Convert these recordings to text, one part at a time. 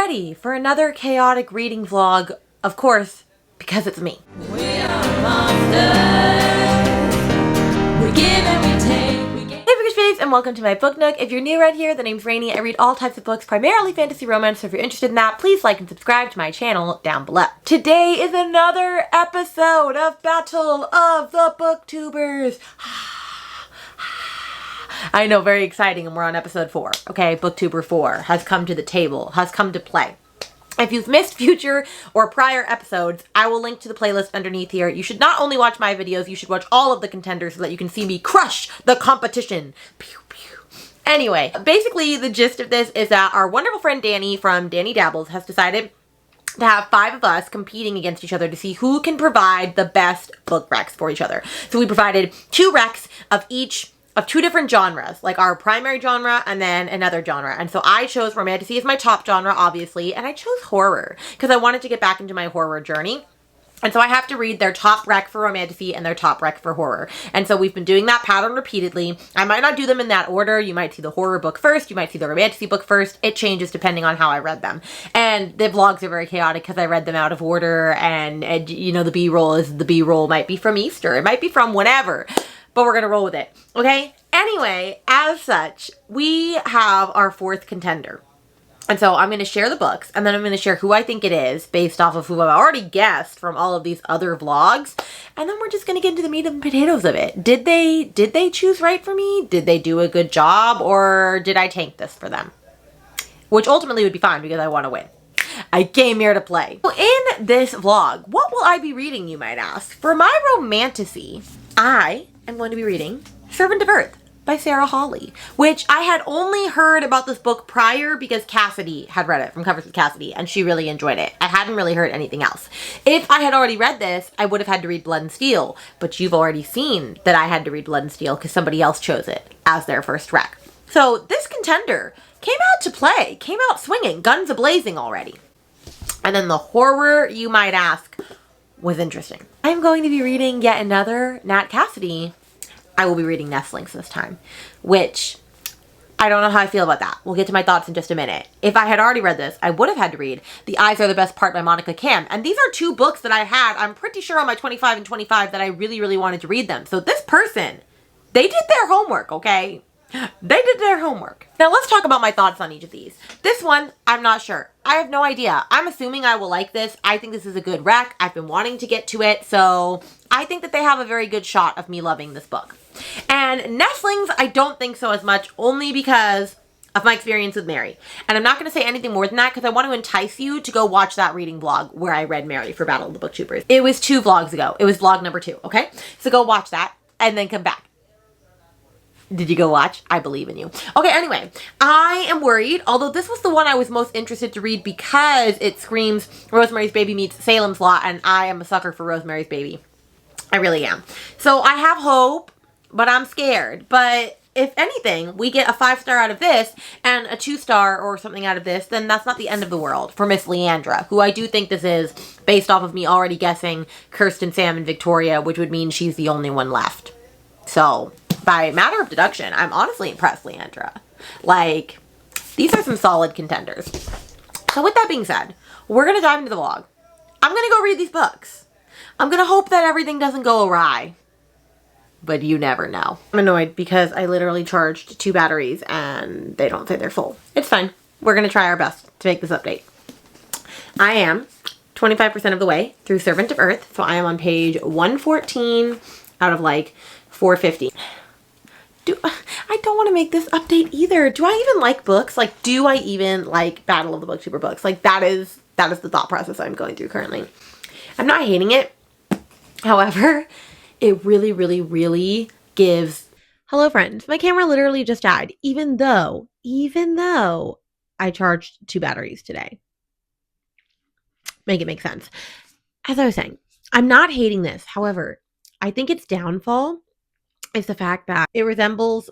ready for another chaotic reading vlog, of course, because it's me. We are monsters. We give and we take. Hey Bookish Babes, and welcome to my book nook. If you're new right here, the name's Rainy. I read all types of books, primarily fantasy romance, so if you're interested in that, please like and subscribe to my channel down below. Today is another episode of Battle of the Booktubers. I know, very exciting, and we're on episode 4. Okay, Booktuber 4 has come to the table, has come to play. If you've missed future or prior episodes, I will link to the playlist underneath here. You should not only watch my videos, you should watch all of the contenders so that you can see me crush the competition. Pew, pew. Anyway, basically the gist of this is that our wonderful friend Danny from Danny Dabbles has decided to have 5 of us competing against each other to see who can provide the best book recs for each other. So we provided 2 recs of each of 2 different genres, like our primary genre and then another genre. And so I chose romantasy as my top genre, obviously, and I chose horror because I wanted to get back into my horror journey. And so I have to read their top rec for romantasy and their top rec for horror. And so we've been doing that pattern repeatedly. I might not do them in that order. You might see the horror book first. You might see the romantasy book first. It changes depending on how I read them. And the vlogs are very chaotic because I read them out of order. And you know, the B-roll is the B-roll might be from Easter. It might be from whatever. But we're going to roll with it, okay? Anyway, as such, we have our 4th contender. And so I'm going to share the books, and then I'm going to share who I think it is based off of who I've already guessed from all of these other vlogs. And then we're just going to get into the meat and potatoes of it. Did they choose right for me? Did they do a good job? Or did I tank this for them? Which ultimately would be fine because I want to win. I came here to play. So in this vlog, what will I be reading, you might ask? For my romantasy, I'm going to be reading Servant of Earth by Sarah Hawley, which I had only heard about this book prior because Cassidy had read it from Covers with Cassidy, and she really enjoyed it. I hadn't really heard anything else. If I had already read this, I would have had to read Blood and Steel, but you've already seen that I had to read Blood and Steel because somebody else chose it as their first rec. So this contender came out to play, came out swinging, guns a-blazing already. And then the horror, you might ask, was interesting. I'm going to be reading yet another Nat Cassidy. I will be reading Nestlings this time, which I don't know how I feel about that. We'll get to my thoughts in just a minute. If I had already read this, I would have had to read The Eyes Are the Best Part by Monica Kim. And these are 2 books that I had, I'm pretty sure on my 25 and 25 that I really, really wanted to read them. So this person, they did their homework, okay? They did their homework. Now let's talk about my thoughts on each of these. This one, I'm not sure. I have no idea. I'm assuming I will like this. I think this is a good rec. I've been wanting to get to it. So I think that they have a very good shot of me loving this book. And Nestlings, I don't think so as much, only because of my experience with Mary. And I'm not going to say anything more than that because I want to entice you to go watch that reading vlog where I read Mary for Battle of the Booktubers. It was 2 vlogs ago. It was vlog number 2, okay? So go watch that and then come back. Did you go watch? I believe in you. Okay, anyway, I am worried, although this was the one I was most interested to read because it screams Rosemary's Baby meets Salem's Lot, and I am a sucker for Rosemary's Baby. I really am. So I have hope, but I'm scared. But if anything, we get a 5-star out of this and a 2-star or something out of this, then that's not the end of the world for Miss Leandra, who I do think this is based off of me already guessing Kirsten, Sam, and Victoria, which would mean she's the only one left. So by matter of deduction, I'm honestly impressed, Leandra. Like, these are some solid contenders. So with that being said, we're going to dive into the vlog. I'm going to go read these books. I'm going to hope that everything doesn't go awry. But you never know. I'm annoyed because I literally charged 2 batteries and they don't say they're full. It's fine. We're going to try our best to make this update. I am 25% of the way through Servant of Earth. So I am on page 114 out of like 450. I don't want to make this update either. Do I even like books? Like, do I even like Battle of the Booktuber books? Like, that is the thought process I'm going through currently. I'm not hating it. However, it really, really, really gives... Hello, friends. My camera literally just died, even though I charged 2 batteries today. Make it make sense. As I was saying, I'm not hating this. However, I think its downfall is the fact that it resembles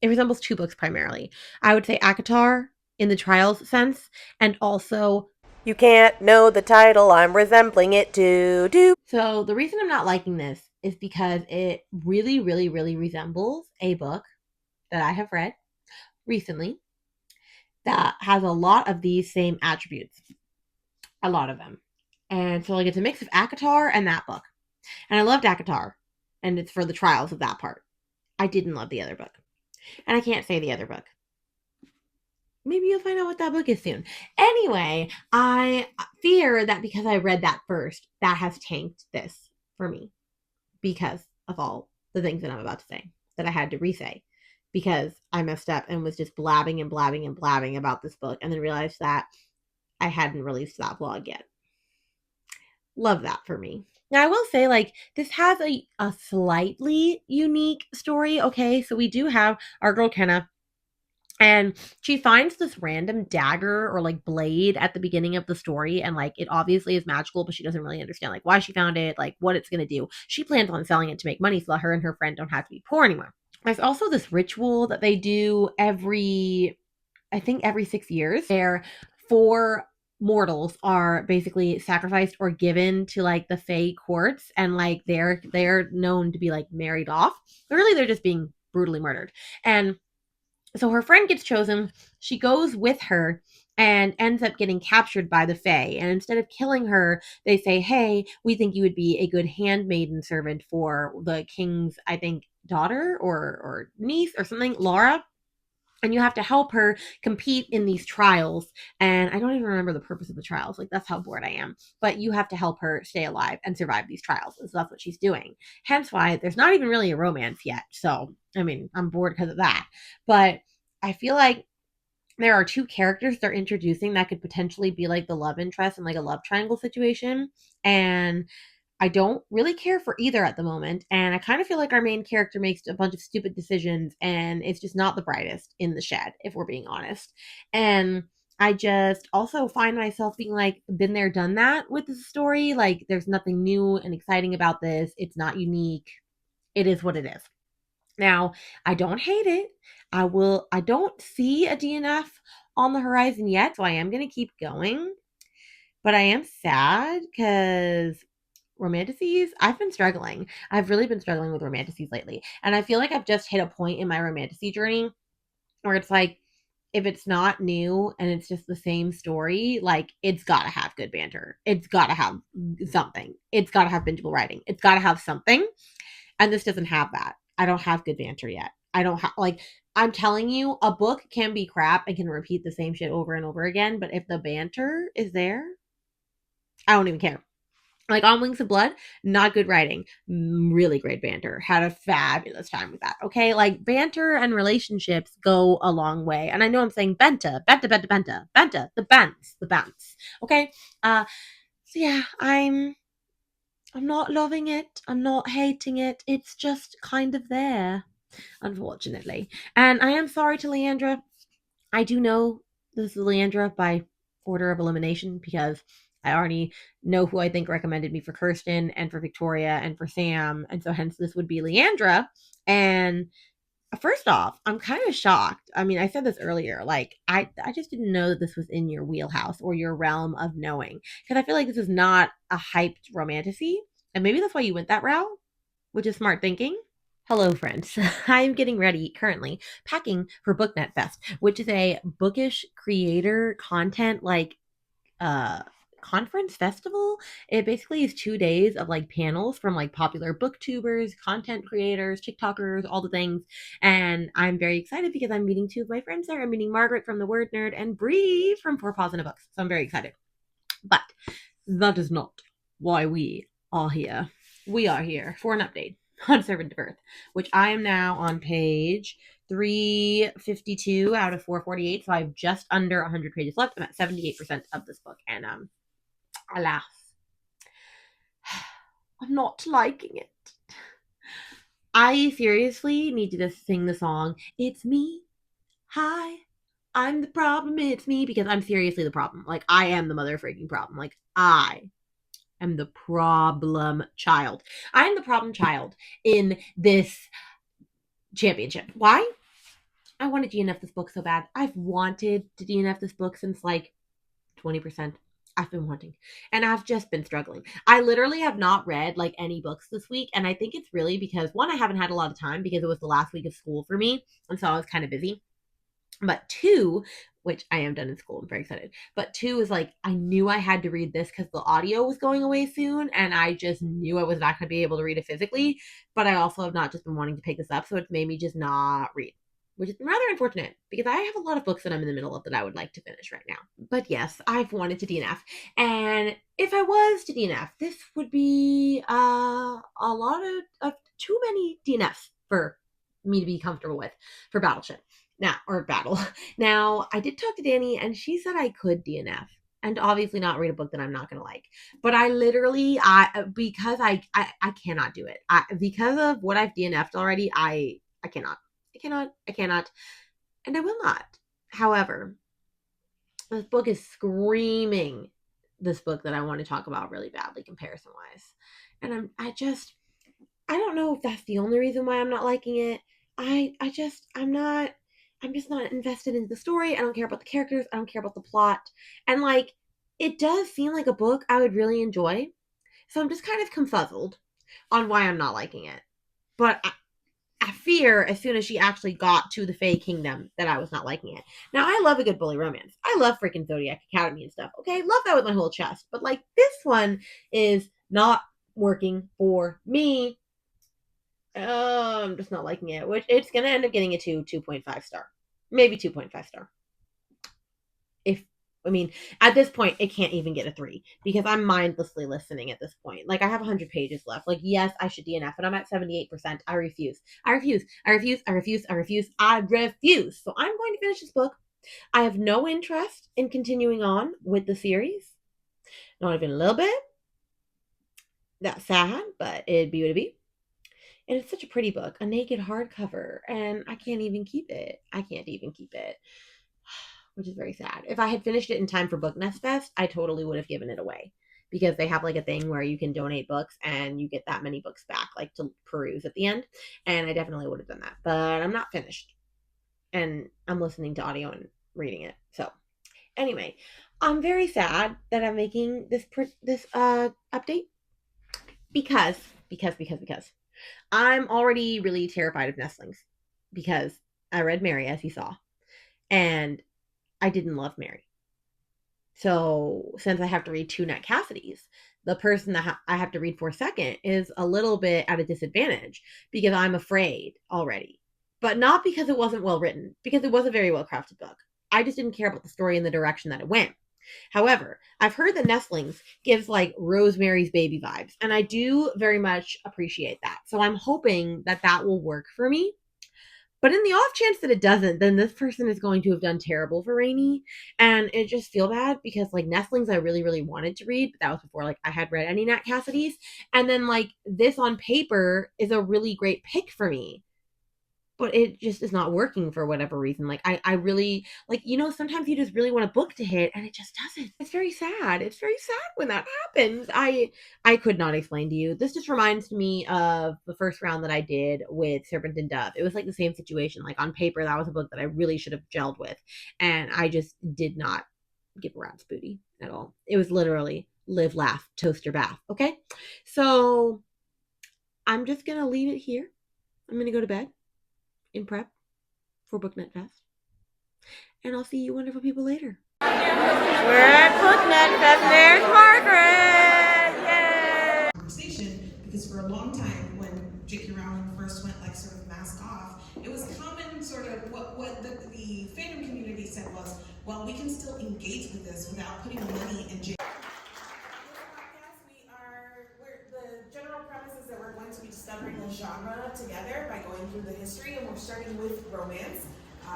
2 books primarily. I would say ACOTAR in the trials sense, and also You Can't Know the Title, I'm Resembling It to Do. So the reason I'm not liking this is because it really, really, really resembles a book that I have read recently that has a lot of these same attributes. A lot of them. And so like it's a mix of ACOTAR and that book. And I loved ACOTAR. And it's for the trials of that part. I didn't love the other book. And I can't say the other book. Maybe you'll find out what that book is soon. Anyway, I fear that because I read that first, that has tanked this for me. Because of all the things that I'm about to say that I had to re-say. Because I messed up and was just blabbing and blabbing and blabbing about this book. And then realized that I hadn't released that vlog yet. Love that for me. Now, I will say, like, this has a slightly unique story, okay? So we do have our girl Kenna, and she finds this random dagger or, like, blade at the beginning of the story, and, like, it obviously is magical, but she doesn't really understand, like, why she found it, like, what it's gonna do. She plans on selling it to make money so that her and her friend don't have to be poor anymore. There's also this ritual that they do every 6 years, where 4 mortals are basically sacrificed or given to like the Fae courts, and like they're known to be like married off. But really they're just being brutally murdered. And so her friend gets chosen. She goes with her and ends up getting captured by the Fae. And instead of killing her, they say, hey, we think you would be a good handmaiden servant for the king's, I think, daughter or niece or something, Laura. And you have to help her compete in these trials. And I don't even remember the purpose of the trials. Like, that's how bored I am. But you have to help her stay alive and survive these trials. And so that's what she's doing. Hence why there's not even really a romance yet. So, I mean, I'm bored because of that. But I feel like there are 2 characters they're introducing that could potentially be like the love interest and like a love triangle situation. And I don't really care for either at the moment. And I kind of feel like our main character makes a bunch of stupid decisions and it's just not the brightest in the shed, if we're being honest. And I just also find myself being like, been there, done that with the story. Like, there's nothing new and exciting about this. It's not unique. It is what it is. Now, I don't hate it. I don't see a DNF on the horizon yet, so I am going to keep going. But I am sad because romanticides, I've been struggling. I've really been struggling with romanticides lately. And I feel like I've just hit a point in my romanticide journey where it's like, if it's not new and it's just the same story, like, it's got to have good banter. It's got to have something. It's got to have bingeable writing. It's got to have something. And this doesn't have that. I don't have good banter yet. I don't have, like, I'm telling you, a book can be crap and can repeat the same shit over and over again. But if the banter is there, I don't even care. Like, on Wings of Blood, not good writing. Really great banter. Had a fabulous time with that. Okay? Like, banter and relationships go a long way. And I know I'm saying benta, the bounce. Okay? So yeah, I'm not loving it. I'm not hating it. It's just kind of there, unfortunately. And I am sorry to Leandra. I do know this is Leandra by order of elimination because I already know who I think recommended me for Kirsten and for Victoria and for Sam. And so hence this would be Leandra. And first off, I'm kind of shocked. I mean, I said this earlier. Like, I just didn't know that this was in your wheelhouse or your realm of knowing. Because I feel like this is not a hyped romantasy. And maybe that's why you went that route, which is smart thinking. Hello, friends. I am getting ready currently, packing for BookNet Fest, which is a bookish creator content like conference festival. It basically is 2 days of like panels from like popular booktubers, content creators, TikTokers, all the things. And I'm very excited because I'm meeting 2 of my friends there. I'm meeting Margaret from The Word Nerd and Bree from Four Paws in a Books. So I'm very excited. But that is not why we are here. We are here for an update on Servant of Earth, which I am now on page 352 out of 448. So I have just under 100 pages left. I'm at 78% of this book. And alas, I'm not liking it. I seriously need to just sing the song, It's Me. Hi, I'm the problem. It's me. Because I'm seriously the problem. Like, I am the mother freaking problem. Like, I am the problem child. I am the problem child in this championship. Why? I want to DNF this book so bad. I've wanted to DNF this book since like 20%. I've been wanting. And I've just been struggling. I literally have not read like any books this week. And I think it's really because, one, I haven't had a lot of time because it was the last week of school for me. And so I was kind of busy. But 2, which I am done in school, I'm very excited. But 2 is like, I knew I had to read this because the audio was going away soon, and I just knew I was not going to be able to read it physically. But I also have not just been wanting to pick this up, so it's made me just not read, which is rather unfortunate because I have a lot of books that I'm in the middle of that I would like to finish right now. But yes, I've wanted to DNF. And if I was to DNF, this would be a lot of too many DNFs for me to be comfortable with for Battleship. Now, I did talk to Danni, and she said I could DNF and obviously not read a book that I'm not going to like. But I literally, because I cannot do it. Because of what I've DNF'd already, I cannot. I cannot, and I will not. However, this book is screaming this book that I want to talk about really badly comparison-wise. And I just don't know if that's the only reason why I'm not liking it. I'm just not invested in the story. I don't care about the characters. I don't care about the plot. And like, it does seem like a book I would really enjoy. So I'm just kind of confuzzled on why I'm not liking it. But I fear as soon as she actually got to the Fae Kingdom that I was not liking it. Now, I love a good bully romance. I love freaking Zodiac Academy and stuff. Okay, love that with my whole chest. But like, this one is not working for me. I'm just not liking it, which it's going to end up getting a 2.5 star. Maybe 2.5 star. At this point, it can't even get a 3 because I'm mindlessly listening at this point. Like, I have 100 pages left. Like, yes, I should DNF, but I'm at 78%. I refuse. So I'm going to finish this book. I have no interest in continuing on with the series. Not even a little bit. That's sad, but it'd be what it'd be. And it's such a pretty book, a naked hardcover, and I can't even keep it. Which is very sad. If I had finished it in time for Book Nest Fest, I totally would have given it away because they have like a thing where you can donate books and you get that many books back, like to peruse at the end. And I definitely would have done that, but I'm not finished and I'm listening to audio and reading it. So anyway, I'm very sad that I'm making this update because I'm already really terrified of nestlings because I read Mary, as you saw, and I didn't love Mary. So since I have to read 2 Nat Cassidys, the person that I have to read for second is a little bit at a disadvantage because I'm afraid already. But not because it wasn't well written, because it was a very well crafted book. I just didn't care about the story and the direction that it went. However, I've heard that Nestlings gives like Rosemary's Baby vibes, and I do very much appreciate that. So I'm hoping that that will work for me. But in the off chance that it doesn't, then this person is going to have done terrible for Rainy. And it just feel bad because like Nestlings I really, really wanted to read, but that was before like I had read any Nat Cassidys. And then like this on paper is a really great pick for me. But it just is not working for whatever reason. Like, I really, like, you know, sometimes you just really want a book to hit, and it just doesn't. It's very sad. It's very sad when that happens. I could not explain to you. This just reminds me of the first round that I did with Serpent and Dove. It was like the same situation. Like, on paper, that was a book that I really should have gelled with, and I just did not give a rat's booty at all. It was literally live, laugh, toaster bath, okay? So, I'm just going to leave it here. I'm going to go to bed in prep for BookNet Fest. And I'll see you wonderful people later. We're at BookNet Fest. There's Margaret! Yay! Conversation, because for a long time when J.K. Rowling first went like sort of mask off, it was common sort of what the fandom community said was, well, we can still engage with this without putting money in jail. The general premise is that we're going to be discovering the genre together by going through the history, and we're starting with romance.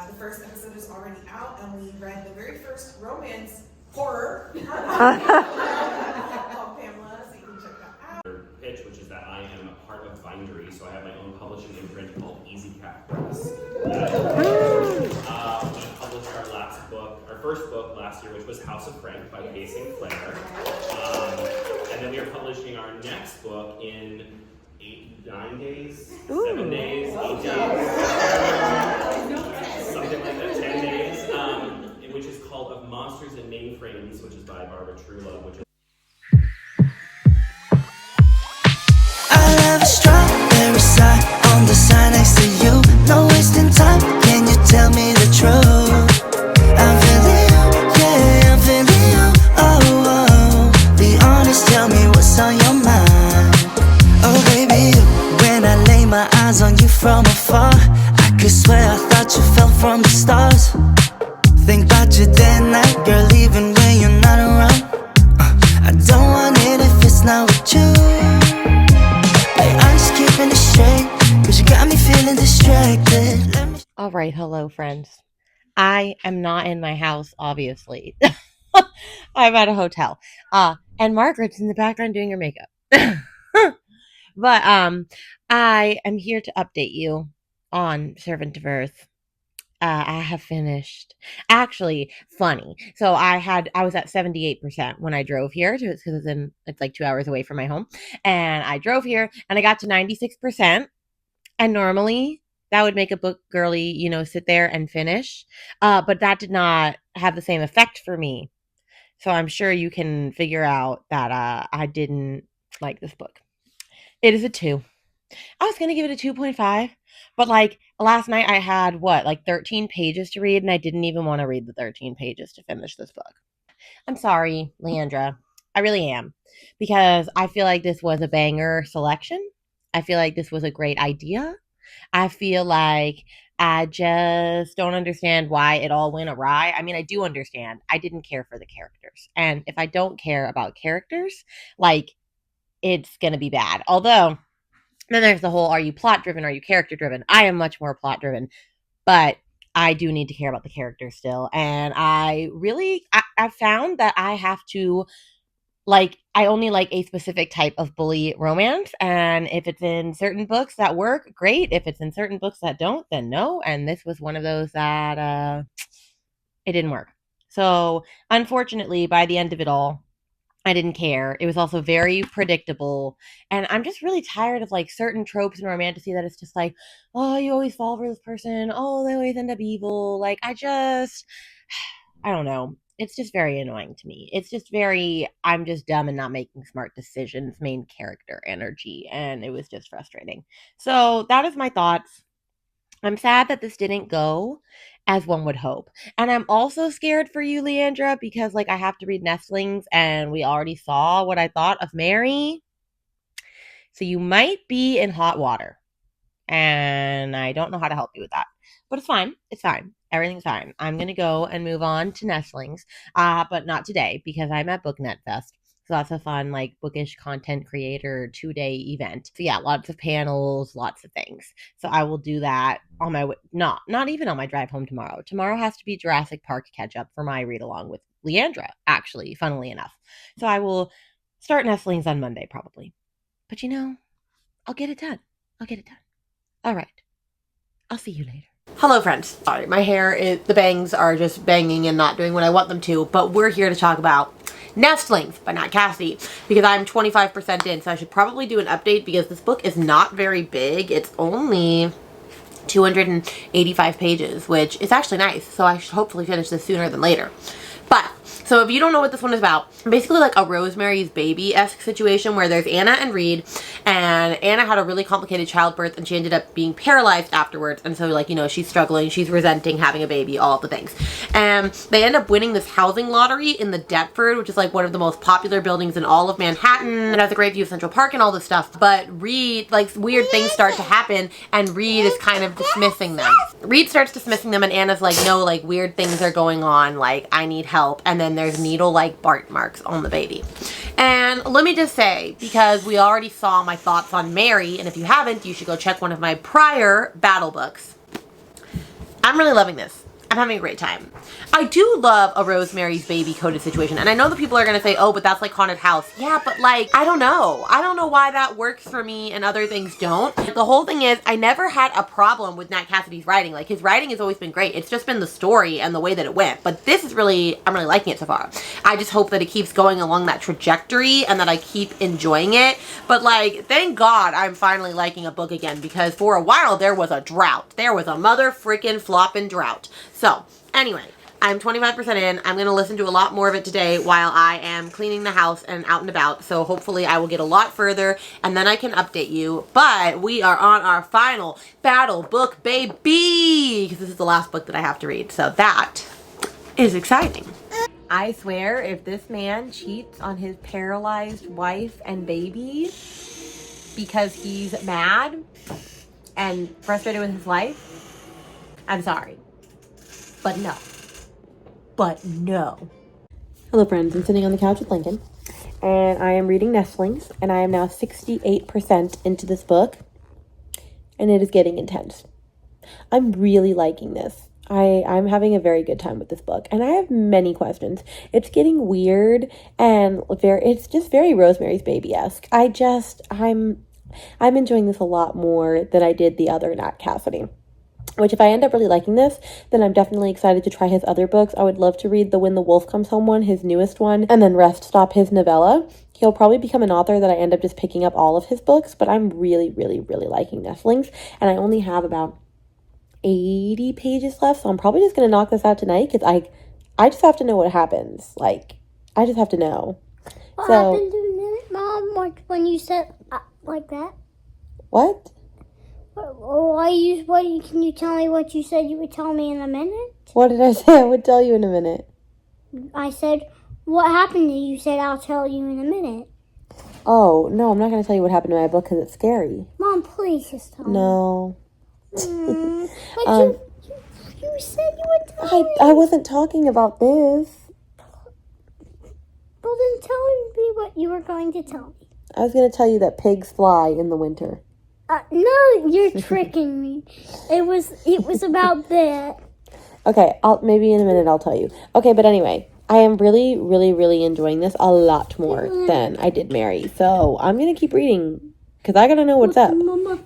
The first episode is already out, and we read the very first romance horror called Pamela, so you can check that out. Pitch, which is that I am a part of Bindery, so I have my own publishing imprint called Easy Cat Press. We published our first book last year, which was House of Frank by Pace and Claire. And then we are publishing our next book in 9 days, 7 days, 8 days, something like that, 10 days, which is called Of Monsters and Mainframes, which is by Barbara Truelove, which is I love a strawberry side on the side next to you. No wasting time, can you tell me the truth? right, hello, friends. I am not in my house, obviously. I'm at a hotel. And Margaret's in the background doing her makeup. But I am here to update you on Servant of Earth. I have finished. Actually, funny. So I was at 78% when I drove here because it's like 2 hours away from my home. And I drove here and I got to 96%. And normally that would make a book girly, sit there and finish. But that did not have the same effect for me. So I'm sure you can figure out that I didn't like this book. It is a 2. I was going to give it a 2.5, but like last night I had 13 pages to read, and I didn't even want to read the 13 pages to finish this book. I'm sorry, Leandra. I really am, because I feel like this was a banger selection. I feel like this was a great idea. I feel like I just don't understand why it all went awry. I mean, I do understand. I didn't care for the characters. And if I don't care about characters, it's going to be bad. Although, then there's the whole, are you plot driven? Are you character driven? I am much more plot driven, but I do need to care about the characters still. And I found that I have to, I only like a specific type of bully romance. And if it's in certain books that work, great. If it's in certain books that don't, then no. And this was one of those that it didn't work. So unfortunately, by the end of it all, I didn't care. It was also very predictable. And I'm just really tired of certain tropes in romantasy that it's just oh, you always fall for this person. Oh, they always end up evil. I don't know. It's just very annoying to me. It's just I'm just dumb and not making smart decisions, main character energy. And it was just frustrating. So that is my thoughts. I'm sad that this didn't go as one would hope. And I'm also scared for you, Leandra, because I have to read Nestlings and we already saw what I thought of Mary. So you might be in hot water. And I don't know how to help you with that. But it's fine. It's fine. Everything's fine. I'm going to go and move on to Nestlings. But not today because I'm at BookNet Fest. So that's a fun, bookish content creator 2-day event. So yeah, lots of panels, lots of things. So I will do that on my way. Not even on my drive home tomorrow. Tomorrow has to be Jurassic Park catch up for my read along with Leandra, actually, funnily enough. So I will start Nestlings on Monday probably. But I'll get it done. All right. I'll see you later. Hello, friends. Sorry, the bangs are just banging and not doing what I want them to, but we're here to talk about Nestlings by Nat Cassidy because I'm 25% in, so I should probably do an update because this book is not very big. It's only 285 pages, which is actually nice, so I should hopefully finish this sooner than later. But, so if you don't know what this one is about, basically a Rosemary's Baby-esque situation where there's Anna and Reed, and Anna had a really complicated childbirth and she ended up being paralyzed afterwards, and so she's struggling, she's resenting having a baby, all the things. And they end up winning this housing lottery in the Deptford, which is one of the most popular buildings in all of Manhattan. It has a great view of Central Park and all this stuff, but Reed, weird things start to happen, and Reed is kind of dismissing them. Reed starts dismissing them, and Anna's no, weird things are going on, I need help, and then there's needle-like bite marks on the baby. And let me just say, because we already saw my thoughts on Mary, and if you haven't, you should go check one of my prior battle books. I'm really loving this. I'm having a great time. I do love a Rosemary's Baby coded situation, and I know that people are going to say, oh, but that's Haunted House. Yeah, but I don't know. I don't know why that works for me and other things don't. The whole thing is, I never had a problem with Nat Cassidy's writing. His writing has always been great. It's just been the story and the way that it went. But this is I'm really liking it so far. I just hope that it keeps going along that trajectory and that I keep enjoying it. But thank God I'm finally liking a book again, because for a while there was a drought. There was a mother freaking flopping drought. So, anyway, I'm 25% in. I'm going to listen to a lot more of it today while I am cleaning the house and out and about. So, hopefully I will get a lot further and then I can update you. But we are on our final battle book, baby! Because this is the last book that I have to read. So, that is exciting. I swear, if this man cheats on his paralyzed wife and baby because he's mad and frustrated with his life, I'm sorry. But no. Hello, friends. I'm sitting on the couch with Lincoln, and I am reading Nestlings, and I am now 68% into this book, and it is getting intense. I'm really liking this. I'm having a very good time with this book, and I have many questions. It's getting weird, and it's just very Rosemary's Baby-esque. I'm enjoying this a lot more than I did the other Nat Cassidy. Which, if I end up really liking this, then I'm definitely excited to try his other books. I would love to read the When the Wolf Comes Home one, his newest one, and then rest stop his novella. He'll probably become an author that I end up just picking up all of his books, but I'm really, really, really liking Nestlings, and I only have about 80 pages left, so I'm probably just going to knock this out tonight, because I just have to know what happens. Like, I just have to know. What happened in a minute, Mom? Like, when you said like that? What? Can you tell me what you said you would tell me in a minute? What did I say? I would tell you in a minute. I said, what happened? And you said, I'll tell you in a minute. Oh, no, I'm not going to tell you what happened to my book, because it's scary. Mom, please just tell me. No. But you said you would tell me. I wasn't talking about this. Well, then tell me what you were going to tell me. I was going to tell you that pigs fly in the winter. No, you're tricking me. It was about that. Okay, maybe in a minute I'll tell you. Okay, but anyway, I am really, really, really enjoying this a lot more than I did Mary. So I'm going to keep reading, because I got to know what's up. Mama.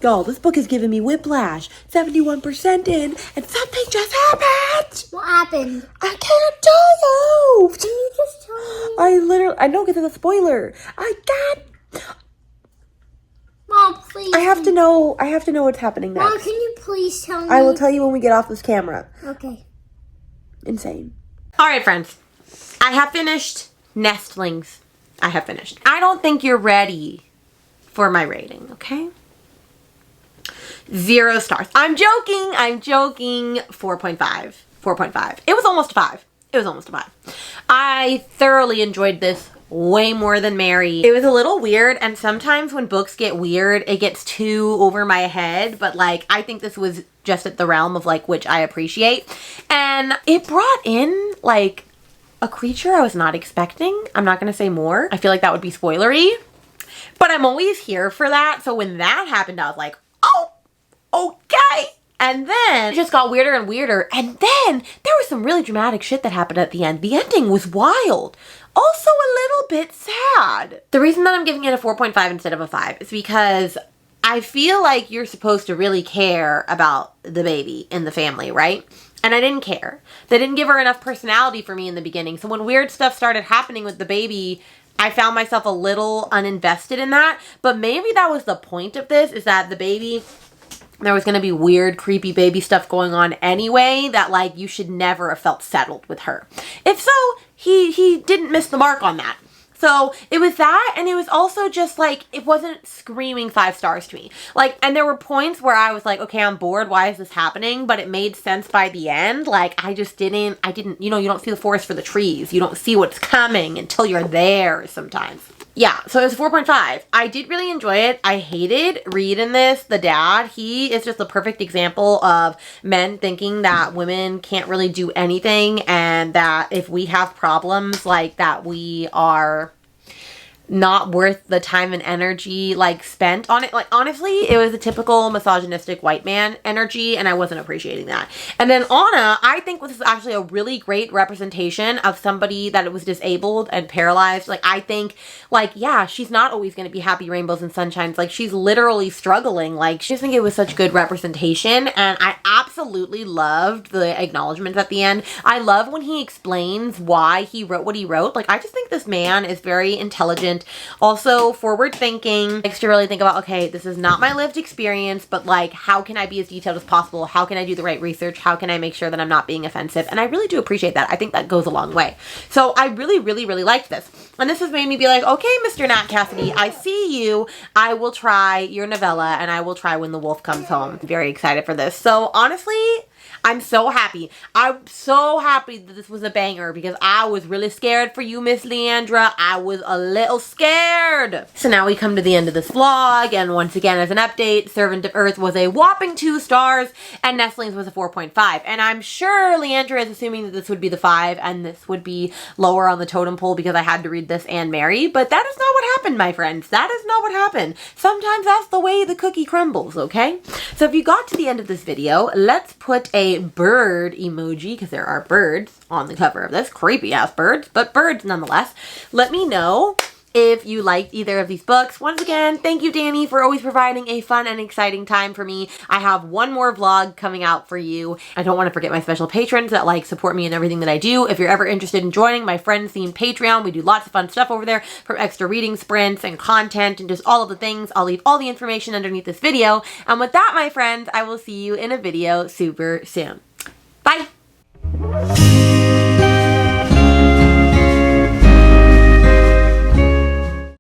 Y'all, this book is giving me whiplash. 71% in, and something just happened. What happened? I can't tell you. Can you just tell me? I know, because it's a spoiler. Mom, please. I have to know what's happening next. Mom, can you please tell me? I will tell you when we get off this camera. Okay. Insane. All right, friends. I have finished Nestlings. I have finished. I don't think you're ready for my rating, okay? 0 stars. I'm joking. 4.5. 4.5. It was almost a 5. I thoroughly enjoyed this way more than Mary. It was a little weird, and sometimes when books get weird, it gets too over my head, but like, I think this was just at the realm of like, which I appreciate. And it brought in like a creature I was not expecting. I'm not going to say more. I feel like that would be spoilery, but I'm always here for that. So when that happened, I was like, oh, okay. And then it just got weirder and weirder. And then there was some really dramatic shit that happened at the end. The ending was wild. Also a little bit sad. The reason that I'm giving it a 4.5 instead of a 5 is because I feel like you're supposed to really care about the baby in the family, right? And I didn't care. They didn't give her enough personality for me in the beginning. So when weird stuff started happening with the baby, I found myself a little uninvested in that. But maybe that was the point of this, is that the baby, there was going to be weird, creepy baby stuff going on anyway, that like you should never have felt settled with her. If so, he didn't miss the mark on that. So it was that, and it was also just like, it wasn't screaming 5 stars to me. Like, and there were points where I was like, okay, I'm bored. Why is this happening? But it made sense by the end. Like, I didn't, you know, you don't see the forest for the trees. You don't see what's coming until you're there sometimes. Yeah, so it was 4.5. I did really enjoy it. I hated Reed in this, the dad. He is just the perfect example of men thinking that women can't really do anything, and that if we have problems, like, that we are not worth the time and energy like spent on it. Like, honestly, it was a typical misogynistic white man energy, and I wasn't appreciating that. And then Anna, I think this is actually a really great representation of somebody that was disabled and paralyzed. Like, I think, like, yeah, she's not always going to be happy rainbows and sunshines. Like, she's literally struggling. Like, I just think it was such good representation, and I absolutely loved the acknowledgments at the end. I love when he explains why he wrote what he wrote. Like, I just think this man is very intelligent, also forward thinking, likes to really think about, okay, this is not my lived experience, but like, how can I be as detailed as possible? How can I do the right research? How can I make sure that I'm not being offensive? And I really do appreciate that. I think that goes a long way. So I really, really, really liked this. And this has made me be like, okay, Mr. Nat Cassidy, I see you. I will try your novella, and I will try When the Wolf Comes Home. I'm very excited for this. So honestly, I'm so happy. I'm so happy that this was a banger because I was really scared for you, Miss Leandra. I was a little scared. So now we come to the end of this vlog, and once again as an update, Servant of Earth was a whopping 2 stars and Nestlings was a 4.5. And I'm sure Leandra is assuming that this would be the 5 and this would be lower on the totem pole because I had to read this and Mary, but that is not what happened, my friends. That is not what happened. Sometimes that's the way the cookie crumbles, okay? So if you got to the end of this video, let's put a bird emoji, because there are birds on the cover of this. Creepy ass birds, but birds nonetheless. Let me know if you liked either of these books. Once again, thank you, Danny, for always providing a fun and exciting time for me. I have one more vlog coming out for you. I don't want to forget my special patrons that support me in everything that I do. If you're ever interested in joining my Friends Themed Patreon, we do lots of fun stuff over there, from extra reading sprints and content and just all of the things. I'll leave all the information underneath this video. And with that, my friends, I will see you in a video super soon. Bye!